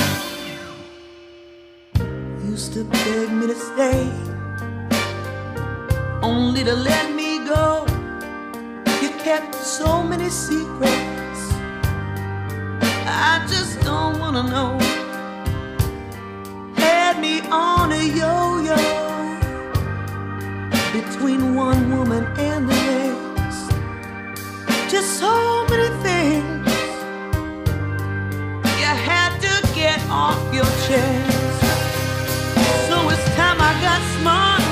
Used to beg me to stay, only to let me go. You kept so many secrets, I just don't wanna know. Had me on a yo-yo between one woman and the next. Just so many things you had to get off your chest. So it's time I got smart.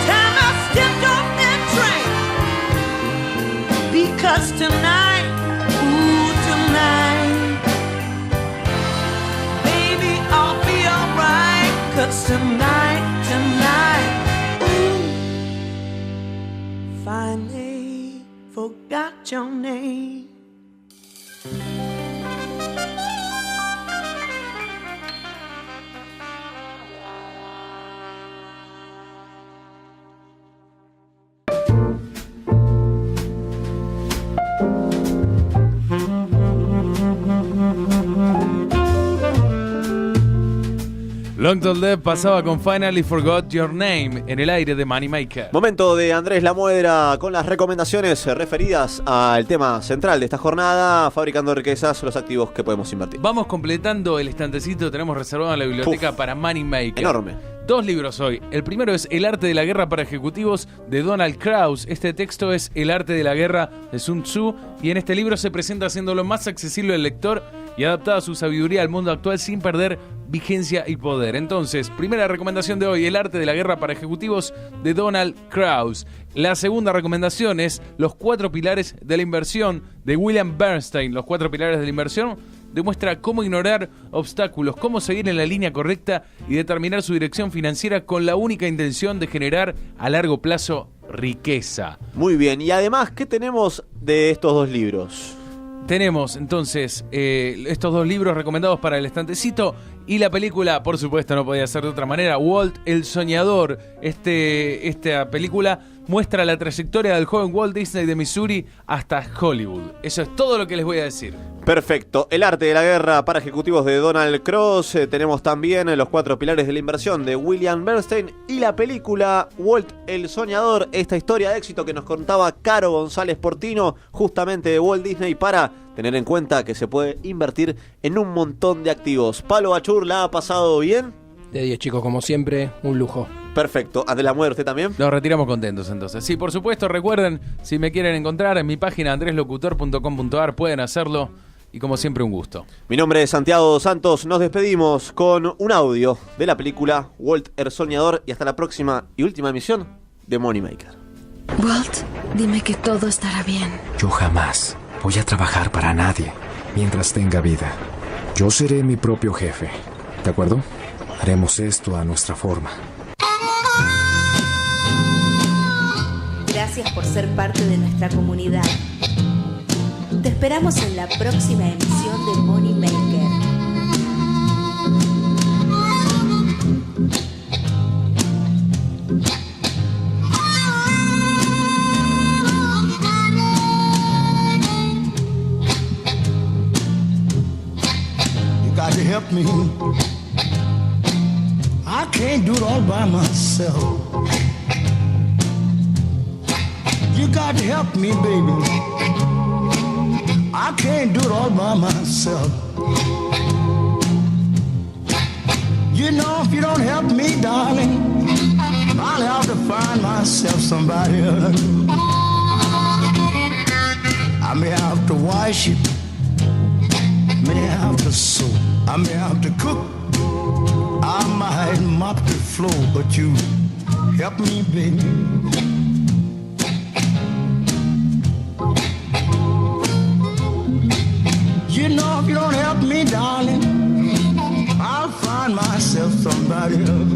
Time I stepped off that train. Because tonight, ooh, tonight, baby, I'll be alright. 'Cause tonight, tonight, ooh, finally forgot your name. Long Tall Dev pasaba con Finally Forgot Your Name en el aire de Moneymaker. Momento de Andrés Lamuedra con las recomendaciones referidas al tema central de esta jornada, fabricando riquezas, los activos que podemos invertir. Vamos completando el estantecito que tenemos reservado en la biblioteca para Moneymaker. Enorme. 2 libros hoy. El primero es El arte de la guerra para ejecutivos de Donald Krauss. Este texto es El arte de la guerra de Sun Tzu y en este libro se presenta haciéndolo más accesible al lector y adaptada su sabiduría al mundo actual sin perder vigencia y poder. Entonces, primera recomendación de hoy, El arte de la guerra para ejecutivos de Donald Krauss. La segunda recomendación es Los 4 pilares de la inversión de William Bernstein. Los 4 pilares de la inversión demuestra cómo ignorar obstáculos, cómo seguir en la línea correcta y determinar su dirección financiera con la única intención de generar a largo plazo riqueza. Muy bien, y además, ¿qué tenemos de estos 2 libros? Tenemos entonces estos 2 libros recomendados para el estantecito y la película, por supuesto, no podía ser de otra manera, Walt el Soñador. Esta película muestra la trayectoria del joven Walt Disney de Missouri hasta Hollywood. Eso es todo lo que les voy a decir. Perfecto. El arte de la guerra para ejecutivos de Donald Krauss. Tenemos también Los 4 pilares de la inversión de William Bernstein y la película Walt el Soñador, esta historia de éxito que nos contaba Caro González Portino, justamente de Walt Disney, para tener en cuenta que se puede invertir en un montón de activos. Palo Bachur, ¿la ha pasado bien? De 10, chicos, como siempre, un lujo. Perfecto. Andrés Lamuedra, ¿usted también? Nos retiramos contentos entonces. Sí, por supuesto, recuerden, si me quieren encontrar en mi página andreslocutor.com.ar pueden hacerlo. Y como siempre, un gusto. Mi nombre es Santiago Santos. Nos despedimos con un audio de la película Walt el Soñador. Y hasta la próxima y última emisión de Moneymaker. Walt, dime que todo estará bien. Yo jamás voy a trabajar para nadie mientras tenga vida. Yo seré mi propio jefe. ¿De acuerdo? Haremos esto a nuestra forma. Gracias por ser parte de nuestra comunidad. Te esperamos en la próxima emisión de Money Maker. To help me, I can't do it all by myself. You got to help me, baby. I can't do it all by myself. You know, if you don't help me, darling, I'll have to find myself somebody else. I may have to wash it, may have to sew, I may have to cook, I might mop the floor, but you help me, baby. You know, if you don't help me, darling, I'll find myself somebody else.